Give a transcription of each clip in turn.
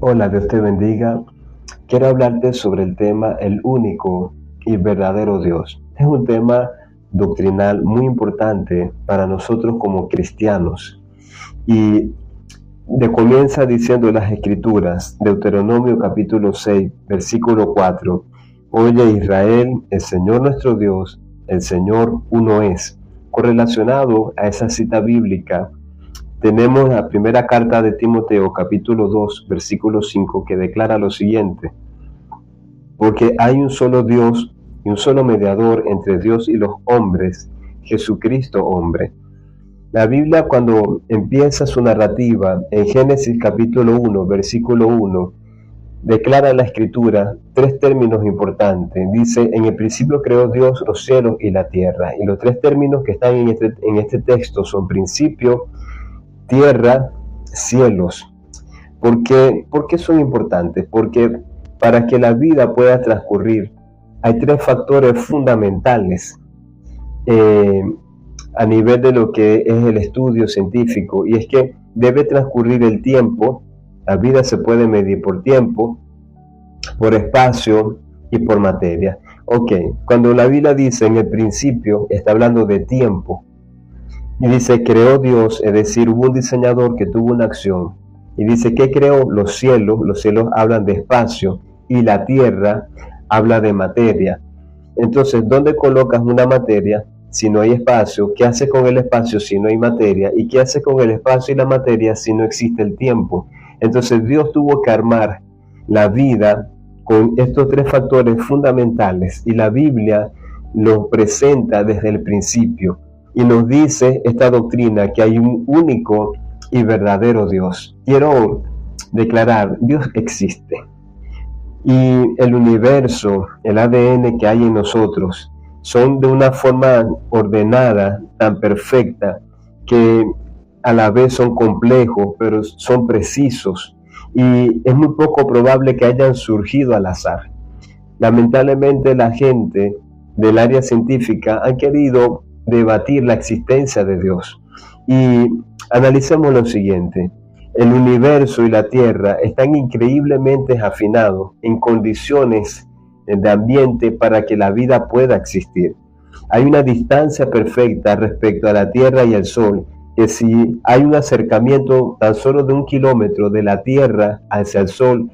Hola, Dios te bendiga. Quiero hablarte sobre el tema el único y verdadero Dios. Es un tema doctrinal muy importante para nosotros como cristianos. Y comienza diciendo las Escrituras, Deuteronomio capítulo 6, versículo 4. Oye Israel, el Señor nuestro Dios, el Señor uno es. Correlacionado a esa cita bíblica, tenemos la primera carta de Timoteo, capítulo 2, versículo 5, que declara lo siguiente: porque hay un solo Dios y un solo mediador entre Dios y los hombres, Jesucristo hombre. La Biblia, cuando empieza su narrativa en Génesis capítulo 1, versículo 1, declara en la Escritura tres términos importantes. Dice: en el principio creó Dios los cielos y la tierra. Y los tres términos que están en este texto son principio, tierra, cielos. ¿Por qué son importantes? Porque para que la vida pueda transcurrir hay tres factores fundamentales a nivel de lo que es el estudio científico, y es que debe transcurrir el tiempo. La vida se puede medir por tiempo, por espacio y por materia. Cuando la Biblia dice en el principio, está hablando de tiempo. Y dice creó Dios, es decir, hubo un diseñador que tuvo una acción. Y dice que creó los cielos hablan de espacio, y la tierra habla de materia. Entonces, ¿dónde colocas una materia si no hay espacio? ¿Qué hace con el espacio si no hay materia? ¿Y qué hace con el espacio y la materia si no existe el tiempo? Entonces Dios tuvo que armar la vida con estos tres factores fundamentales, y la Biblia los presenta desde el principio. Y nos dice esta doctrina que hay un único y verdadero Dios. Quiero declarar: Dios existe. Y el universo, el ADN que hay en nosotros, son de una forma ordenada, tan perfecta, que a la vez son complejos, pero son precisos. Y es muy poco probable que hayan surgido al azar. Lamentablemente, la gente del área científica ha querido debatir la existencia de Dios. Y analicemos lo siguiente: el universo y la tierra están increíblemente afinados en condiciones de ambiente para que la vida pueda existir. Hay una distancia perfecta respecto a la tierra y el sol, que si hay un acercamiento tan solo de 1 kilómetro de la tierra hacia el sol,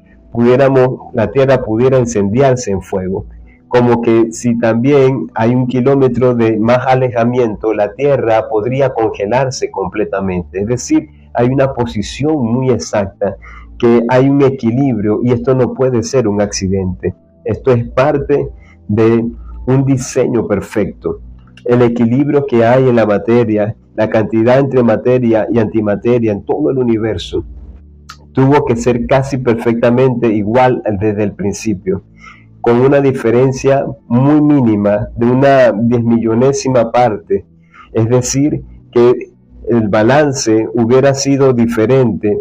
la tierra pudiera incendiarse en fuego. Como que si también hay 1 kilómetro de más alejamiento, la tierra podría congelarse completamente. Es decir, hay una posición muy exacta, que hay un equilibrio, y esto no puede ser un accidente. Esto es parte de un diseño perfecto. El equilibrio que hay en la materia, la cantidad entre materia y antimateria en todo el universo, tuvo que ser casi perfectamente igual desde el principio, con una diferencia muy mínima de una 10.000.000ª parte. Es decir, que el balance hubiera sido diferente,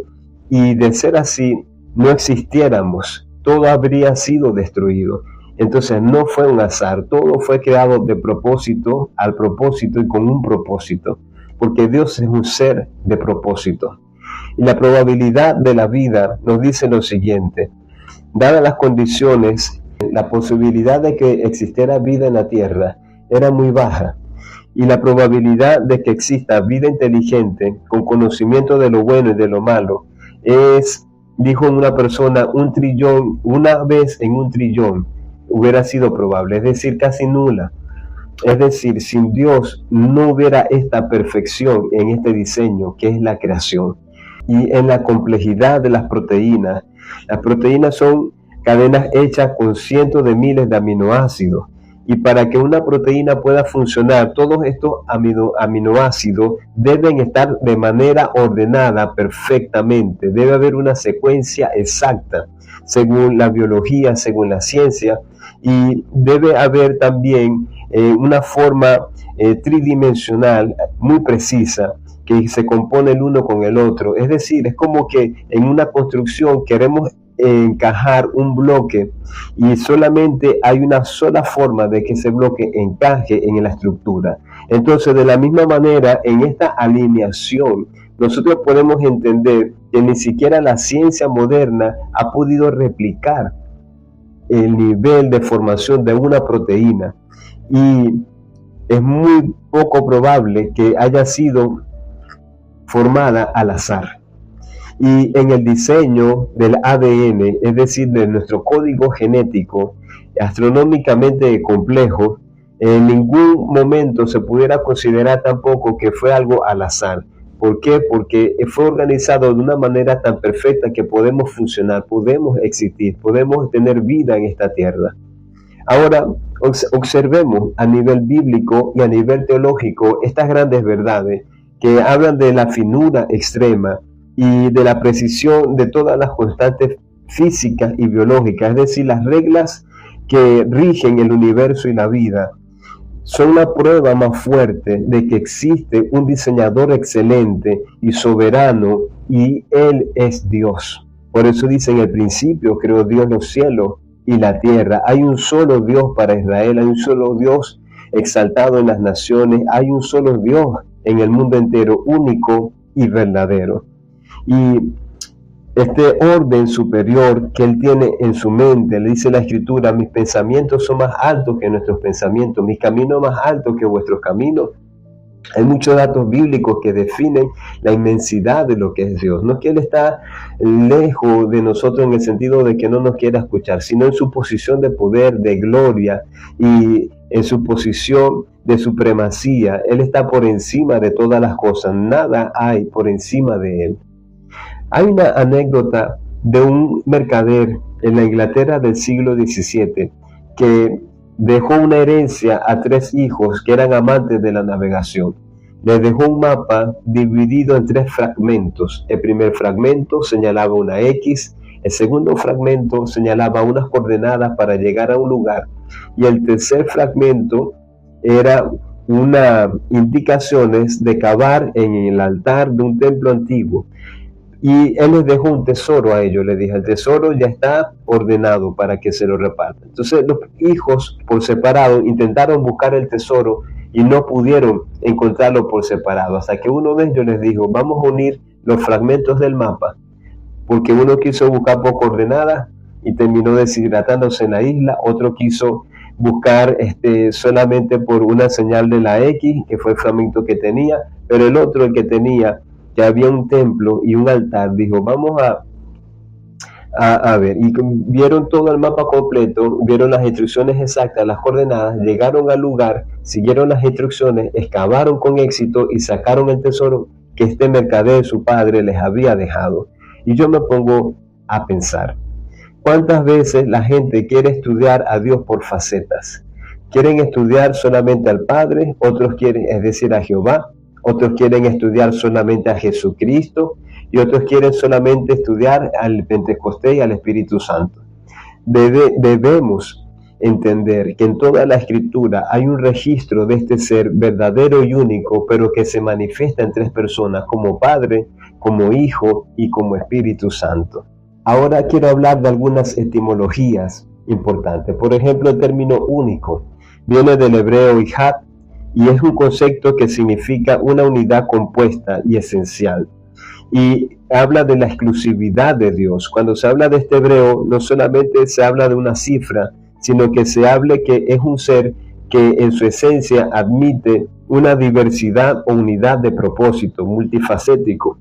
y de ser así no existiéramos, todo habría sido destruido. Entonces no fue un azar, todo fue creado de propósito, al propósito y con un propósito, porque Dios es un ser de propósito. Y la probabilidad de la vida nos dice lo siguiente: dadas las condiciones, la posibilidad de que existiera vida en la tierra era muy baja, y la probabilidad de que exista vida inteligente con conocimiento de lo bueno y de lo malo es, dijo una persona, 1 trillón, una vez en 1 trillón hubiera sido probable, es decir, casi nula. Es decir, sin Dios no hubiera esta perfección en este diseño que es la creación. Y en la complejidad de las proteínas son cadenas hechas con cientos de miles de aminoácidos, y para que una proteína pueda funcionar, todos estos aminoácidos deben estar de manera ordenada perfectamente. Debe haber una secuencia exacta según la biología, según la ciencia, y debe haber también una forma tridimensional muy precisa, que se compone el uno con el otro. Es decir, es como que en una construcción queremos encajar un bloque, y solamente hay una sola forma de que ese bloque encaje en la estructura. Entonces, de la misma manera, en esta alineación nosotros podemos entender que ni siquiera la ciencia moderna ha podido replicar el nivel de formación de una proteína, y es muy poco probable que haya sido formada al azar. Y en el diseño del ADN, es decir, de nuestro código genético, astronómicamente complejo, en ningún momento se pudiera considerar tampoco que fue algo al azar. ¿Por qué? Porque fue organizado de una manera tan perfecta que podemos funcionar, podemos existir, podemos tener vida en esta tierra. Ahora, observemos a nivel bíblico y a nivel teológico estas grandes verdades que hablan de la finura extrema y de la precisión de todas las constantes físicas y biológicas, es decir, las reglas que rigen el universo y la vida. Son la prueba más fuerte de que existe un diseñador excelente y soberano, y Él es Dios. Por eso dice: en el principio creó Dios los cielos y la tierra. Hay un solo Dios para Israel, hay un solo Dios exaltado en las naciones, hay un solo Dios en el mundo entero, único y verdadero. Y este orden superior que Él tiene en su mente, le dice la Escritura: mis pensamientos son más altos que nuestros pensamientos, mis caminos más altos que vuestros caminos. Hay muchos datos bíblicos que definen la inmensidad de lo que es Dios. No es que Él está lejos de nosotros en el sentido de que no nos quiera escuchar, sino en su posición de poder, de gloria, y en su posición de supremacía. Él está por encima de todas las cosas. Nada hay por encima de Él. Hay una anécdota de un mercader en la Inglaterra del siglo XVII que dejó una herencia a 3 hijos que eran amantes de la navegación. Les dejó un mapa dividido en 3 fragmentos. El primer fragmento señalaba una X, el segundo fragmento señalaba unas coordenadas para llegar a un lugar, y el tercer fragmento era unas indicaciones de cavar en el altar de un templo antiguo. Y Él les dejó un tesoro a ellos. Les dije: el tesoro ya está ordenado para que se lo repartan. Entonces los hijos por separado intentaron buscar el tesoro y no pudieron encontrarlo por separado, hasta que uno de ellos les dijo: vamos a unir los fragmentos del mapa, porque uno quiso buscar por coordenadas y terminó deshidratándose en la isla. Otro quiso buscar solamente por una señal de la X, que fue el fragmento que tenía, pero el otro, el que tenía que había un templo y un altar, dijo: vamos a ver. Y vieron todo el mapa completo, vieron las instrucciones exactas, las coordenadas, llegaron al lugar, siguieron las instrucciones, excavaron con éxito y sacaron el tesoro que este mercader, su padre, les había dejado. Y yo me pongo a pensar: ¿cuántas veces la gente quiere estudiar a Dios por facetas? Quieren estudiar solamente al Padre, otros quieren, es decir, a Jehová, otros quieren estudiar solamente a Jesucristo, y otros quieren solamente estudiar al Pentecostés y al Espíritu Santo. Debemos entender que en toda la Escritura hay un registro de este ser verdadero y único, pero que se manifiesta en 3 personas: como Padre, como Hijo y como Espíritu Santo. Ahora quiero hablar de algunas etimologías importantes. Por ejemplo, el término único viene del hebreo ijad, y es un concepto que significa una unidad compuesta y esencial, y habla de la exclusividad de Dios. Cuando se habla de este hebreo, no solamente se habla de una cifra, sino que se habla que es un ser que en su esencia admite una diversidad o unidad de propósito, multifacético.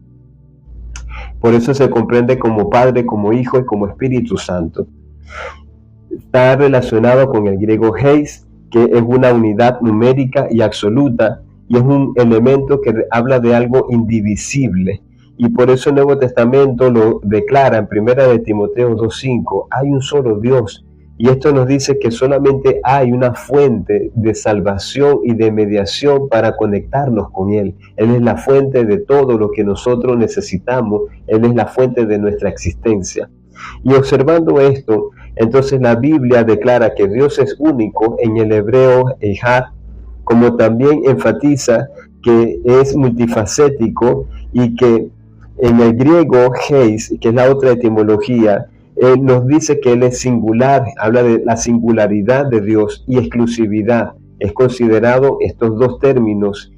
Por eso se comprende como Padre, como Hijo y como Espíritu Santo. Está relacionado con el griego heis, que es una unidad numérica y absoluta, y es un elemento que habla de algo indivisible. Y por eso el Nuevo Testamento lo declara en 1 de Timoteo 2:5: hay un solo Dios. Y esto nos dice que solamente hay una fuente de salvación y de mediación para conectarnos con Él. Él es la fuente de todo lo que nosotros necesitamos. Él es la fuente de nuestra existencia. Y observando esto, entonces la Biblia declara que Dios es único en el hebreo ejad, como también enfatiza que es multifacético, y que en el griego heis, que es la otra etimología, nos dice que Él es singular, habla de la singularidad de Dios, y exclusividad. Es considerado estos 2 términos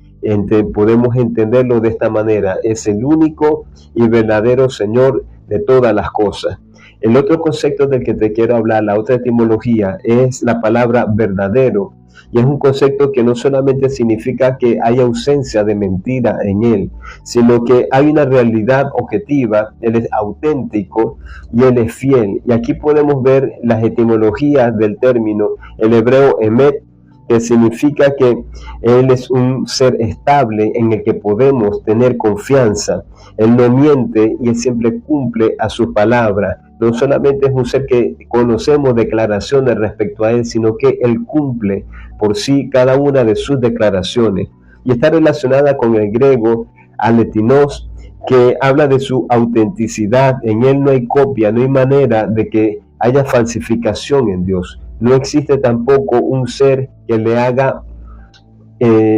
podemos entenderlo de esta manera: es el único y verdadero Señor de todas las cosas. El otro concepto del que te quiero hablar, la otra etimología, es la palabra verdadero. Y es un concepto que no solamente significa que hay ausencia de mentira en él, sino que hay una realidad objetiva. Él es auténtico y él es fiel. Y aquí podemos ver las etimologías del término. El hebreo emet, que significa que él es un ser estable en el que podemos tener confianza. Él no miente y él siempre cumple a su palabra. No solamente es un ser que conocemos declaraciones respecto a él, sino que él cumple por sí cada una de sus declaraciones. Y está relacionada con el griego aletinos, que habla de su autenticidad. En él no hay copia, no hay manera de que haya falsificación en Dios. No existe tampoco un ser que le haga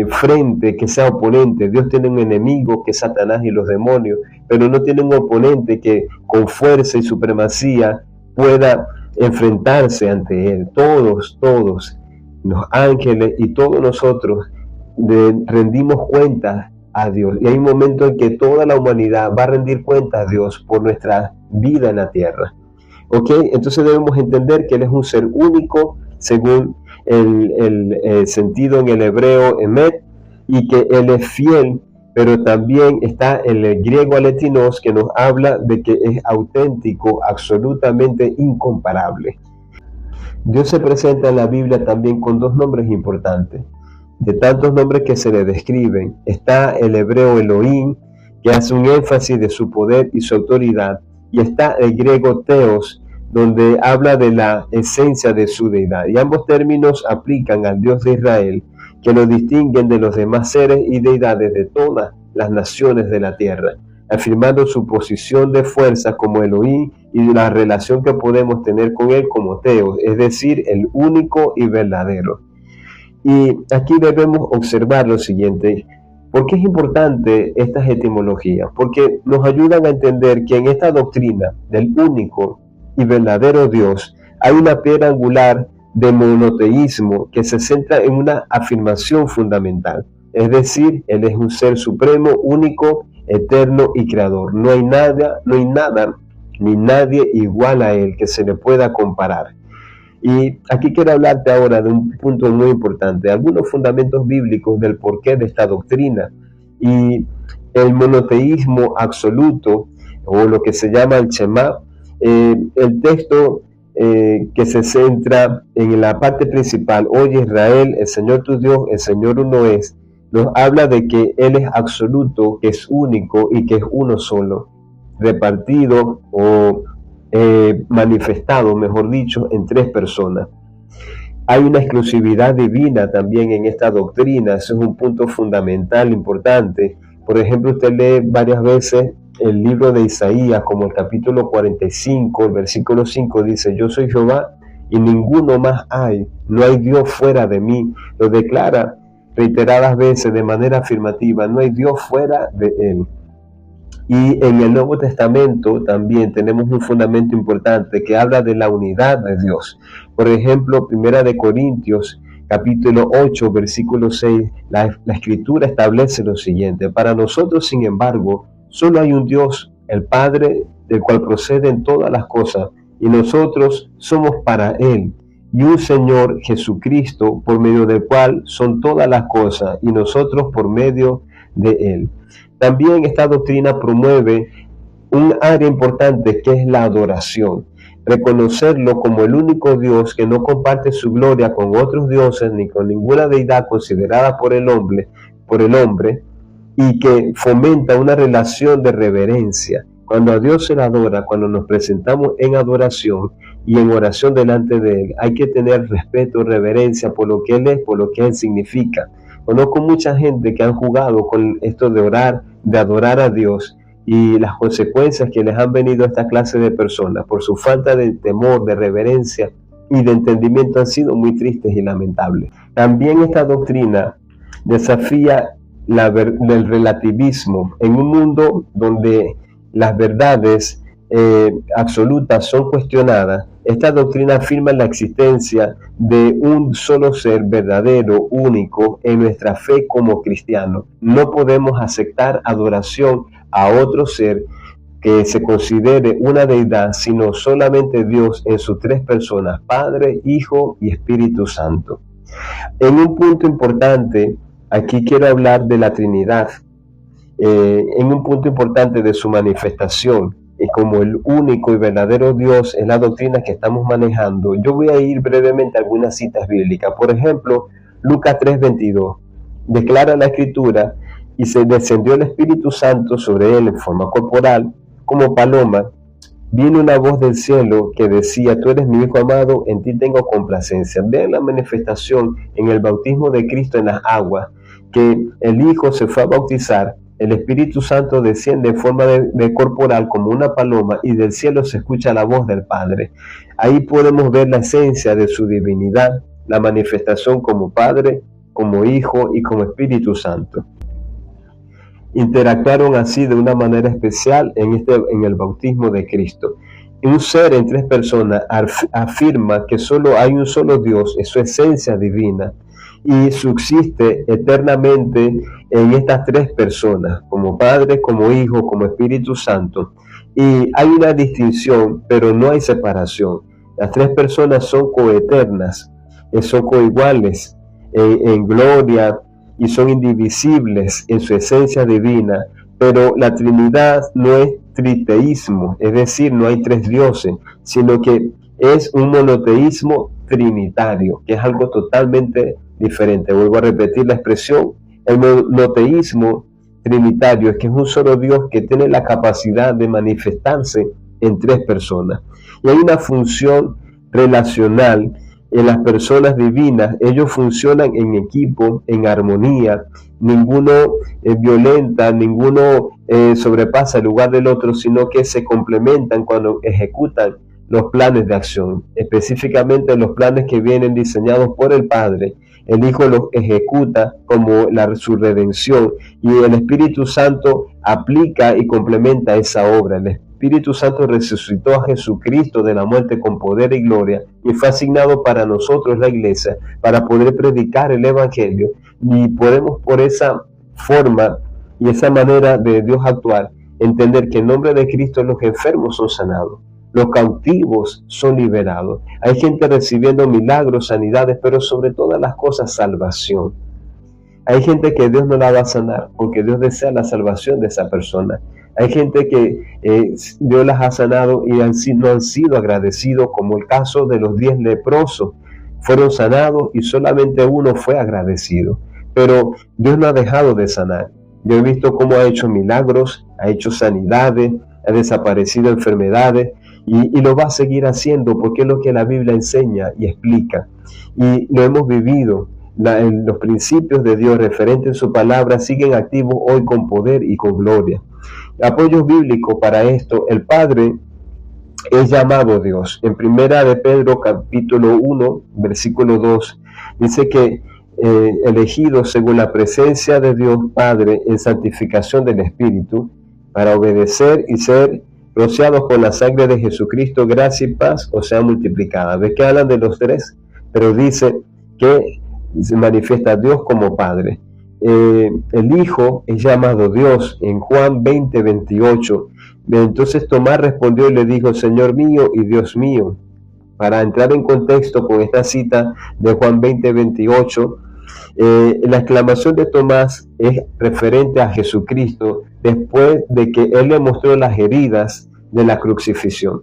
frente, que sea oponente. Dios tiene un enemigo que es Satanás y los demonios, pero no tiene un oponente que con fuerza y supremacía pueda enfrentarse ante él. Todos, los ángeles y todos nosotros rendimos cuentas a Dios. Y hay un momento en que toda la humanidad va a rendir cuentas a Dios por nuestra vida en la tierra. ¿Ok? Entonces debemos entender que Él es un ser único, según el sentido en el hebreo emet, y que Él es fiel, pero también está en el griego aletinos, que nos habla de que es auténtico, absolutamente incomparable. Dios se presenta en la Biblia también con dos nombres importantes. De tantos nombres que se le describen, está el hebreo Elohim, que hace un énfasis de su poder y su autoridad, y está el griego Theos, donde habla de la esencia de su deidad. Y ambos términos aplican al Dios de Israel, que lo distinguen de los demás seres y deidades de todas las naciones de la tierra, afirmando su posición de fuerza como Elohim y la relación que podemos tener con él como Theos, es decir, el único y verdadero. Y aquí debemos observar lo siguiente. ¿Por qué es importante estas etimologías? Porque nos ayudan a entender que en esta doctrina del único y verdadero Dios hay una piedra angular de monoteísmo que se centra en una afirmación fundamental. Es decir, Él es un ser supremo, único, eterno y creador. No hay nada ni nadie igual a Él que se le pueda comparar. Y aquí quiero hablarte ahora de un punto muy importante, algunos fundamentos bíblicos del porqué de esta doctrina. Y el monoteísmo absoluto, o lo que se llama el Shema, el texto que se centra en la parte principal: oye Israel, el Señor tu Dios, el Señor uno es, nos habla de que Él es absoluto, que es único y que es uno solo, repartido o manifestado, mejor dicho, en tres personas. Hay una exclusividad divina también en esta doctrina. Eso es un punto fundamental, importante. Por ejemplo, usted lee varias veces el libro de Isaías, como el capítulo 45, el versículo 5 dice: yo soy Jehová y ninguno más hay, no hay Dios fuera de mí. Lo declara reiteradas veces de manera afirmativa: no hay Dios fuera de él. Y en el Nuevo Testamento también tenemos un fundamento importante que habla de la unidad de Dios. Por ejemplo, 1 Corintios capítulo 8, versículo 6, la Escritura establece lo siguiente: para nosotros, sin embargo, solo hay un Dios, el Padre, del cual proceden todas las cosas, y nosotros somos para Él, y un Señor Jesucristo, por medio del cual son todas las cosas, y nosotros por medio de Él. También esta doctrina promueve un área importante, que es la adoración. Reconocerlo como el único Dios, que no comparte su gloria con otros dioses ni con ninguna deidad considerada por el hombre, y que fomenta una relación de reverencia. Cuando a Dios se le adora, cuando nos presentamos en adoración y en oración delante de Él, hay que tener respeto, reverencia por lo que Él es, por lo que Él significa. Conozco mucha gente que han jugado con esto de orar, de adorar a Dios, y las consecuencias que les han venido a esta clase de personas por su falta de temor, de reverencia y de entendimiento han sido muy tristes y lamentables. También esta doctrina desafía el relativismo en un mundo donde las verdades absolutas son cuestionadas, esta doctrina afirma la existencia de un solo ser verdadero, único, en nuestra fe como cristianos. No podemos aceptar adoración a otro ser que se considere una deidad, sino solamente Dios en sus tres personas, Padre, Hijo y Espíritu Santo. En un punto importante, aquí quiero hablar de la Trinidad, en un punto importante de su manifestación, y como el único y verdadero Dios es la doctrina que estamos manejando. Yo voy a ir brevemente a algunas citas bíblicas. Por ejemplo, Lucas 3:22 declara la Escritura: y se descendió el Espíritu Santo sobre él en forma corporal, como paloma. Vino una voz del cielo que decía: tú eres mi Hijo amado, en ti tengo complacencia. Vean la manifestación en el bautismo de Cristo en las aguas, que el Hijo se fue a bautizar, el Espíritu Santo desciende en forma de corporal como una paloma, y del cielo se escucha la voz del Padre. Ahí podemos ver la esencia de su divinidad, la manifestación como Padre, como Hijo y como Espíritu Santo. Interactuaron así de una manera especial en el bautismo de Cristo. Un ser en tres personas afirma que solo hay un solo Dios, es su esencia divina, y subsiste eternamente en estas tres personas, como Padre, como Hijo, como Espíritu Santo. Y hay una distinción, pero no hay separación. Las tres personas son coeternas, son coiguales en gloria, y son indivisibles en su esencia divina, pero la Trinidad no es triteísmo, es decir, no hay tres dioses, sino que es un monoteísmo trinitario, que es algo totalmente diferente. Vuelvo a repetir la expresión: el monoteísmo trinitario es que es un solo Dios que tiene la capacidad de manifestarse en tres personas. Y hay una función relacional en las personas divinas. Ellos funcionan en equipo, en armonía, ninguno violenta, ninguno sobrepasa el lugar del otro, sino que se complementan cuando ejecutan los planes de acción, específicamente los planes que vienen diseñados por el Padre. El Hijo los ejecuta como su redención, y el Espíritu Santo aplica y complementa esa obra. El Espíritu Santo resucitó a Jesucristo de la muerte con poder y gloria, y fue asignado para nosotros, la iglesia, para poder predicar el Evangelio. Y podemos, por esa forma y esa manera de Dios actuar, entender que en nombre de Cristo los enfermos son sanados, los cautivos son liberados. Hay gente recibiendo milagros, sanidades, pero sobre todas las cosas, salvación. Hay gente que Dios no la va a sanar porque Dios desea la salvación de esa persona. Hay gente que Dios las ha sanado y no han sido agradecidos, como el caso de los 10 leprosos. Fueron sanados y solamente uno fue agradecido. Pero Dios no ha dejado de sanar. Yo he visto cómo ha hecho milagros, ha hecho sanidades, ha desaparecido enfermedades, y lo va a seguir haciendo porque es lo que la Biblia enseña y explica. Y lo hemos vivido. Los principios de Dios referentes en su palabra siguen activos hoy con poder y con gloria. Apoyo bíblico para esto: el Padre es llamado Dios. En primera de Pedro capítulo 1 versículo 2 dice que elegidos según la presencia de Dios Padre en santificación del Espíritu, para obedecer y ser rociados con la sangre de Jesucristo, gracia y paz os sean multiplicadas. ¿De qué hablan de los tres? Pero dice que se manifiesta Dios como Padre. El Hijo es llamado Dios en Juan 20:28. Entonces Tomás respondió y le dijo: Señor mío y Dios mío. Para entrar en contexto con esta cita de Juan 20:28, la exclamación de Tomás es referente a Jesucristo después de que él le mostró las heridas de la crucifixión.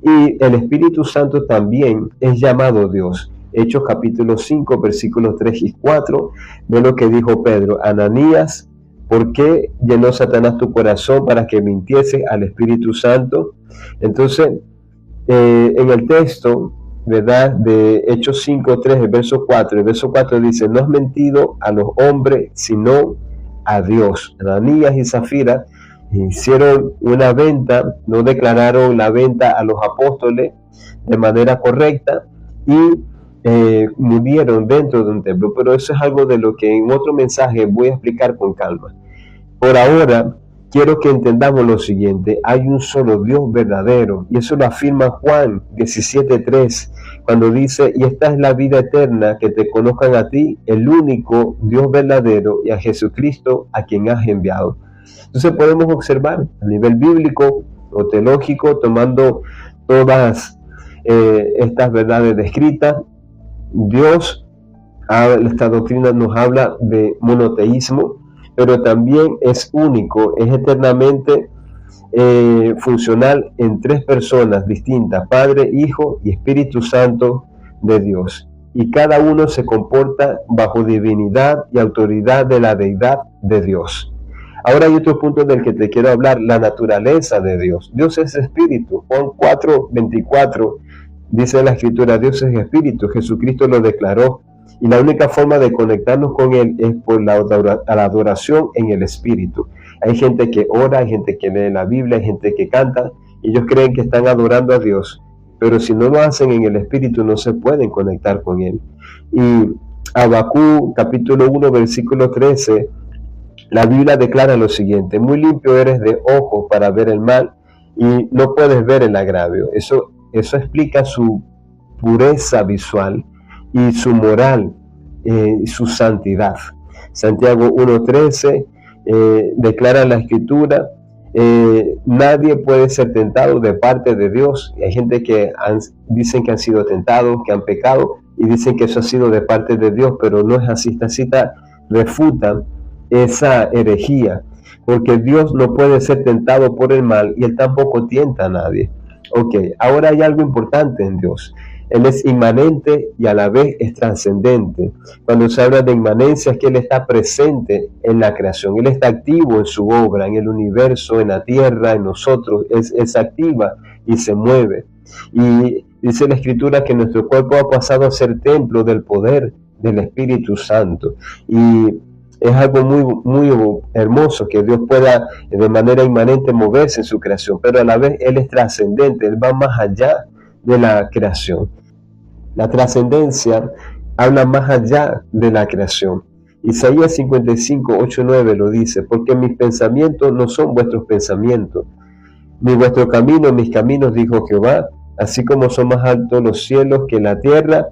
Y el Espíritu Santo también es llamado Dios. Hechos capítulo 5 versículos 3 y 4, ve lo que dijo Pedro: Ananías, ¿por qué llenó Satanás tu corazón para que mintiese al Espíritu Santo? Entonces, en el texto, ¿verdad?, de Hechos 5:3, el verso 4 dice: no has mentido a los hombres, sino a Dios. Ananías y Zafira hicieron una venta, no declararon la venta a los apóstoles de manera correcta, y murieron dentro de un templo. Pero eso es algo de lo que en otro mensaje voy a explicar con calma. Por ahora, quiero que entendamos lo siguiente: hay un solo Dios verdadero, y eso lo afirma Juan 17:3, cuando dice: y esta es la vida eterna, que te conozcan a ti, el único Dios verdadero, y a Jesucristo, a quien has enviado. Entonces podemos observar a nivel bíblico o teológico, tomando todas estas verdades descritas, Dios, esta doctrina nos habla de monoteísmo, pero también es único, es eternamente funcional en tres personas distintas: Padre, Hijo y Espíritu Santo de Dios. Y cada uno se comporta bajo divinidad y autoridad de la deidad de Dios. Ahora hay otro punto del que te quiero hablar: la naturaleza de Dios. Dios es espíritu. Juan 4:24 dice la Escritura: Dios es espíritu. Jesucristo lo declaró. Y la única forma de conectarnos con Él es por la adoración en el Espíritu. Hay gente que ora, hay gente que lee la Biblia, hay gente que canta, y ellos creen que están adorando a Dios, pero si no lo hacen en el Espíritu no se pueden conectar con Él. Y Habacuc capítulo 1 versículo 13, la Biblia declara lo siguiente: muy limpio eres de ojos para ver el mal, y no puedes ver el agravio. Eso explica su pureza visual y su moral, su santidad. Santiago 1:13 declara la Escritura: nadie puede ser tentado de parte de Dios. Y hay gente que dicen que han sido tentados, que han pecado, y dicen que eso ha sido de parte de Dios, pero no es así. Esta cita refuta esa herejía, porque Dios no puede ser tentado por el mal y Él tampoco tienta a nadie. Ok, ahora hay algo importante en Dios: Él es inmanente y a la vez es trascendente. Cuando se habla de inmanencia es que Él está presente en la creación, Él está activo en su obra, en el universo, en la tierra, en nosotros, es activa y se mueve. Y dice la Escritura que nuestro cuerpo ha pasado a ser templo del poder del Espíritu Santo. Y es algo muy hermoso que Dios pueda de manera inmanente moverse en su creación, pero a la vez Él es trascendente, Él va más allá de la creación. La trascendencia habla más allá de la creación. Isaías 55:8-9 lo dice: porque mis pensamientos no son vuestros pensamientos, ni vuestro camino mis caminos, dijo Jehová. Así como son más altos los cielos que la tierra,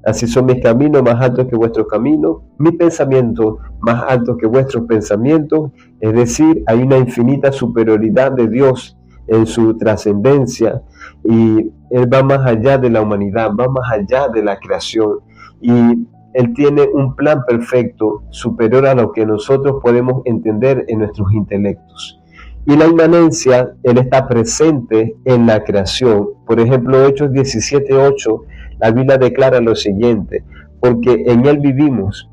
así son mis caminos más altos que vuestros caminos, mis pensamientos más altos que vuestros pensamientos. Es decir, hay una infinita superioridad de Dios en su trascendencia, y Él va más allá de la humanidad, va más allá de la creación, y Él tiene un plan perfecto superior a lo que nosotros podemos entender en nuestros intelectos. Y la inmanencia, Él está presente en la creación. Por ejemplo, Hechos 17:8, la Biblia declara lo siguiente: porque en Él vivimos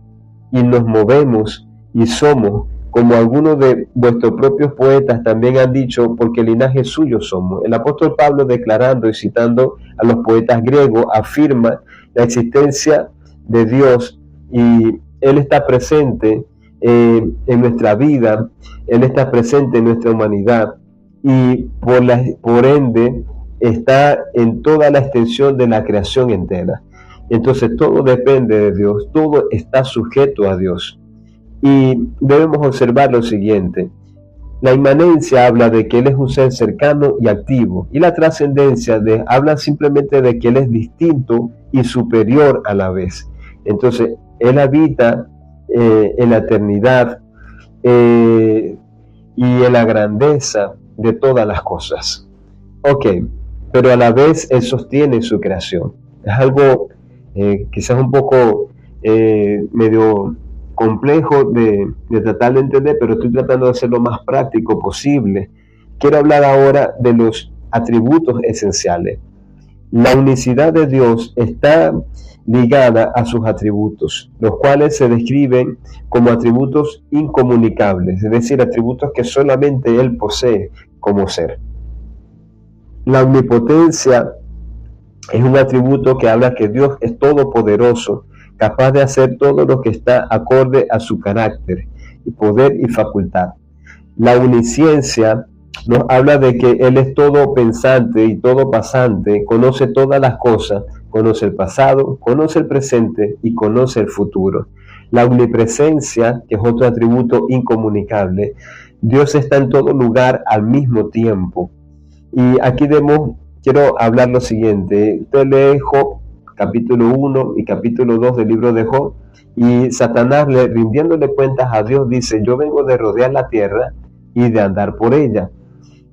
y nos movemos y somos, como algunos de vuestros propios poetas también han dicho, porque linaje suyo somos. El apóstol Pablo, declarando y citando a los poetas griegos, afirma la existencia de Dios, y Él está presente en nuestra vida, Él está presente en nuestra humanidad, y por ende está en toda la extensión de la creación entera. Entonces todo depende de Dios, todo está sujeto a Dios. Y debemos observar lo siguiente: la inmanencia habla de que Él es un ser cercano y activo, y la trascendencia habla simplemente de que Él es distinto y superior a la vez. Entonces Él habita en la eternidad y en la grandeza de todas las cosas. Ok, pero a la vez Él sostiene su creación. Es algo quizás un poco medio complejo de tratar de entender, pero estoy tratando de hacer lo más práctico posible. Quiero hablar ahora de los atributos esenciales. La unicidad de Dios está ligada a sus atributos, los cuales se describen como atributos incomunicables, es decir, atributos que solamente Él posee como ser. La omnipotencia es un atributo que habla que Dios es todopoderoso, capaz de hacer todo lo que está acorde a su carácter, y poder y facultad. La omnisciencia nos habla de que Él es todo pensante y todo pasante, conoce todas las cosas, conoce el pasado, conoce el presente y conoce el futuro. La omnipresencia, que es otro atributo incomunicable, Dios está en todo lugar al mismo tiempo. Y aquí quiero hablar lo siguiente. Usted lee Job, capítulo 1 y capítulo 2 del libro de Job, y Satanás, rindiéndole cuentas a Dios, dice: yo vengo de rodear la tierra y de andar por ella.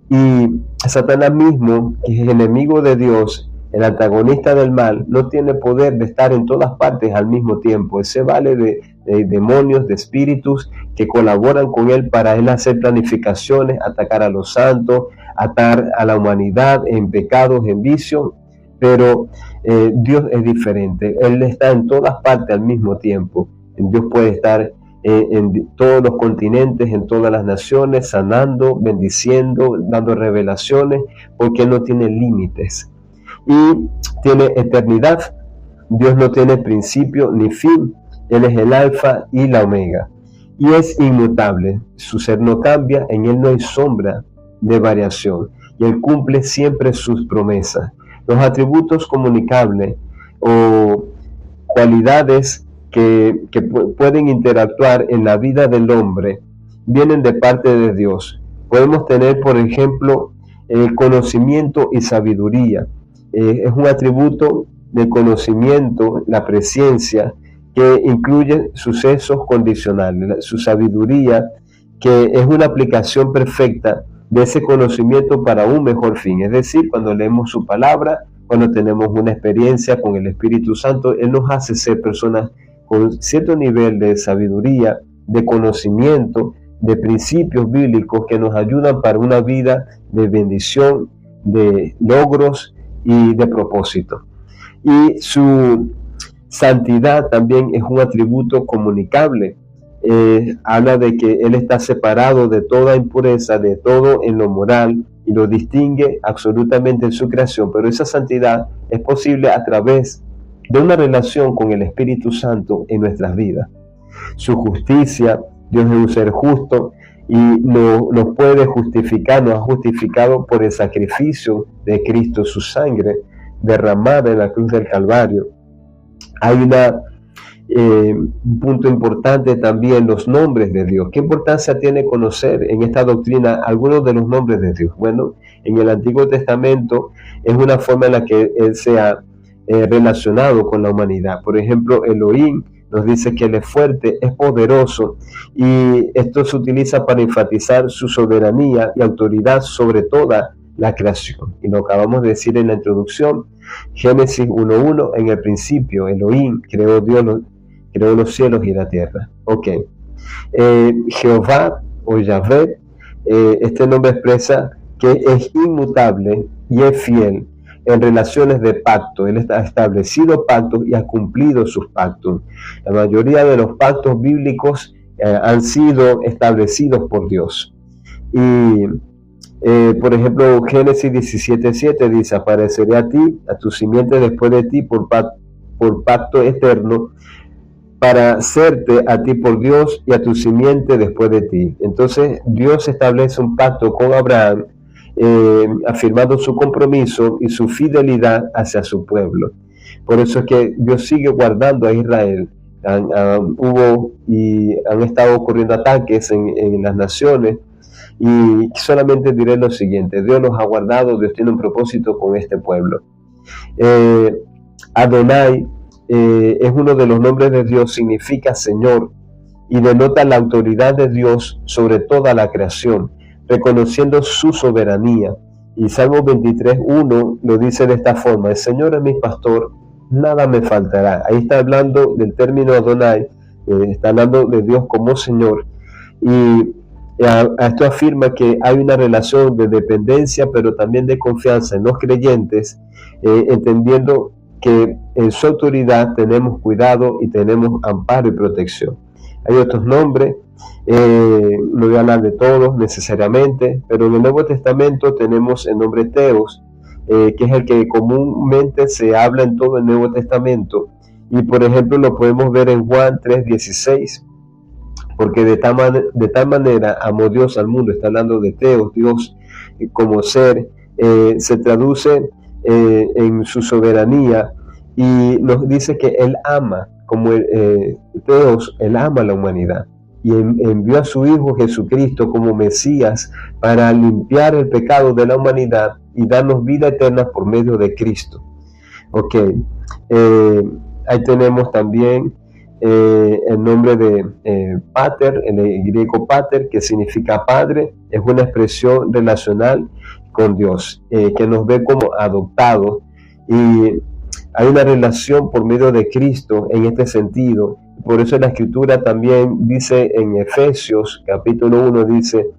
Y Satanás mismo, que es enemigo de Dios, el antagonista del mal, no tiene poder de estar en todas partes al mismo tiempo. Él se vale de demonios, de espíritus que colaboran con él para él hacer planificaciones, atacar a los santos, atar a la humanidad en pecados, en vicios. Pero Dios es diferente. Él está en todas partes al mismo tiempo. Dios puede estar en todos los continentes, en todas las naciones, sanando, bendiciendo, dando revelaciones, porque Él no tiene límites y tiene eternidad. Dios no tiene principio ni fin. Él es el alfa y la omega y es inmutable. Su ser no cambia, en Él no hay sombra de variación y Él cumple siempre sus promesas. Los atributos comunicables o cualidades que pueden interactuar en la vida del hombre vienen de parte de Dios. Podemos tener, por ejemplo, conocimiento y sabiduría. Es un atributo del conocimiento, la presciencia, que incluye sucesos condicionales. Su sabiduría, que es una aplicación perfecta de ese conocimiento para un mejor fin. Es decir, cuando leemos su palabra, cuando tenemos una experiencia con el Espíritu Santo, Él nos hace ser personas con cierto nivel de sabiduría, de conocimiento, de principios bíblicos que nos ayudan para una vida de bendición, de logros y de propósito. Y su santidad también es un atributo comunicable. Habla de que Él está separado de toda impureza, de todo en lo moral, y lo distingue absolutamente en su creación, pero esa santidad es posible a través de una relación con el Espíritu Santo en nuestras vidas. Su justicia, Dios es un ser justo y nos puede justificar, nos ha justificado por el sacrificio de Cristo, su sangre derramada en la cruz del Calvario. Hay un punto importante también, los nombres de Dios. ¿Qué importancia tiene conocer en esta doctrina algunos de los nombres de Dios? Bueno, en el Antiguo Testamento es una forma en la que Él se ha relacionado con la humanidad. Por ejemplo, Elohim nos dice que Él es fuerte, es poderoso, y esto se utiliza para enfatizar su soberanía y autoridad sobre toda la creación. Y lo acabamos de decir en la introducción, Génesis 1:1, en el principio Elohim creó los cielos y la tierra. Ok. Jehová o Yahvé, este nombre expresa que es inmutable y es fiel en relaciones de pacto. Él ha establecido pactos y ha cumplido sus pactos. La mayoría de los pactos bíblicos han sido establecidos por Dios. Y por ejemplo, Génesis 17:7 dice: apareceré a ti, a tu simiente después de ti, por pacto eterno, para hacerte a ti por Dios y a tu simiente después de ti. Entonces Dios establece un pacto con Abraham, afirmando su compromiso y su fidelidad hacia su pueblo. Por eso es que Dios sigue guardando a Israel. Han estado ocurriendo ataques en las naciones, y solamente diré lo siguiente: Dios los ha guardado, Dios tiene un propósito con este pueblo. Adonai es uno de los nombres de Dios, significa Señor, y denota la autoridad de Dios sobre toda la creación, reconociendo su soberanía. Y Salmo 23:1 lo dice de esta forma: el Señor es mi pastor, nada me faltará. Ahí está hablando del término Adonai, está hablando de Dios como Señor, y esto afirma que hay una relación de dependencia, pero también de confianza en los creyentes, entendiendo que en su autoridad tenemos cuidado y tenemos amparo y protección. Hay otros nombres, no voy a hablar de todos necesariamente, pero en el Nuevo Testamento tenemos el nombre Teos, que es el que comúnmente se habla en todo el Nuevo Testamento, y por ejemplo lo podemos ver en Juan 3:16, porque de tal manera amó Dios al mundo. Está hablando de Teos, Dios como ser, se traduce en su soberanía, y nos dice que Él ama, como Dios, Él ama a la humanidad. y envió a su Hijo Jesucristo como Mesías para limpiar el pecado de la humanidad y darnos vida eterna por medio de Cristo. Ok, ahí tenemos también el nombre de Pater, el griego Pater, que significa Padre, es una expresión relacional con Dios, que nos ve como adoptados, y hay una relación por medio de Cristo en este sentido. Por eso la Escritura también dice en Efesios capítulo 1, dice,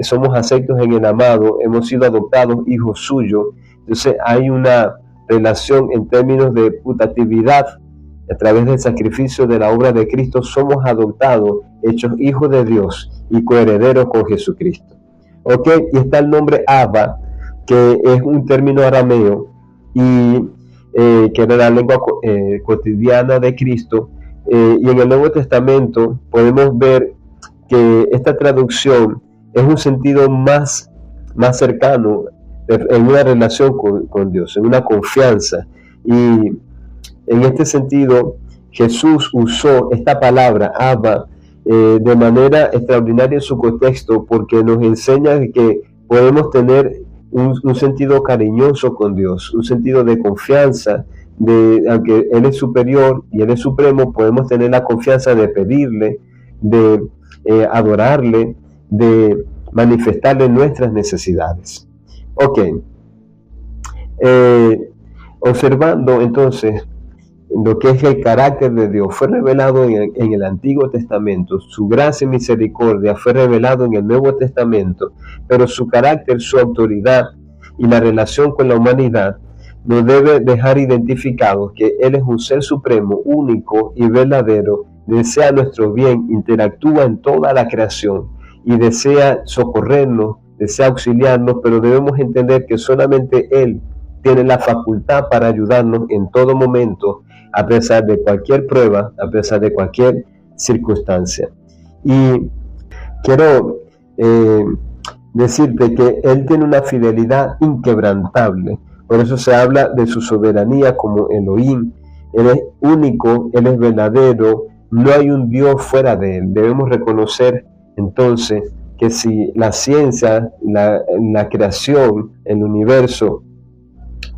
somos aceptos en el amado, hemos sido adoptados hijos suyos. Entonces hay una relación en términos de putatividad. A través del sacrificio de la obra de Cristo somos adoptados, hechos hijos de Dios y coherederos con Jesucristo. ¿Ok? Y está el nombre Abba, que es un término arameo y que era la lengua cotidiana de Cristo. Y en el Nuevo Testamento podemos ver que esta traducción es un sentido más cercano en una relación con Dios, en una confianza. Y en este sentido, Jesús usó esta palabra, Abba, de manera extraordinaria en su contexto, porque nos enseña que podemos tener un sentido cariñoso con Dios, un sentido de confianza, aunque Él es superior y Él es supremo, podemos tener la confianza de pedirle, de adorarle, de manifestarle nuestras necesidades. Ok, observando entonces lo que es el carácter de Dios, fue revelado en el Antiguo Testamento, su gracia y misericordia fue revelado en el Nuevo Testamento, pero su carácter, su autoridad y la relación con la humanidad nos debe dejar identificados que Él es un ser supremo, único y verdadero, desea nuestro bien, interactúa en toda la creación y desea socorrernos, desea auxiliarnos, pero debemos entender que solamente Él tiene la facultad para ayudarnos en todo momento, a pesar de cualquier prueba, a pesar de cualquier circunstancia. Y quiero decirte que Él tiene una fidelidad inquebrantable. Por eso se habla de su soberanía como Elohim. Él es único, Él es verdadero, no hay un Dios fuera de Él. Debemos reconocer entonces que si la ciencia, la creación, el universo,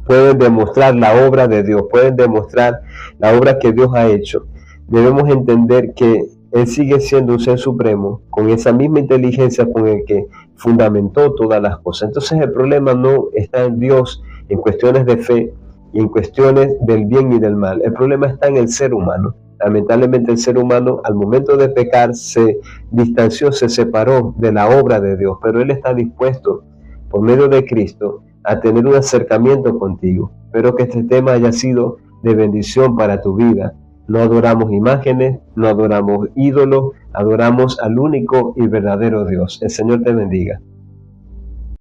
pueden demostrar la obra de Dios, pueden demostrar la obra que Dios ha hecho, debemos entender que Él sigue siendo un ser supremo, con esa misma inteligencia con el que fundamentó todas las cosas. Entonces el problema no está en Dios en cuestiones de fe y en cuestiones del bien y del mal. El problema está en el ser humano. Lamentablemente el ser humano al momento de pecar se distanció, se separó de la obra de Dios, pero Él está dispuesto por medio de Cristo a tener un acercamiento contigo. Espero que este tema haya sido de bendición para tu vida. No adoramos imágenes, no adoramos ídolos, adoramos al único y verdadero Dios. El Señor te bendiga.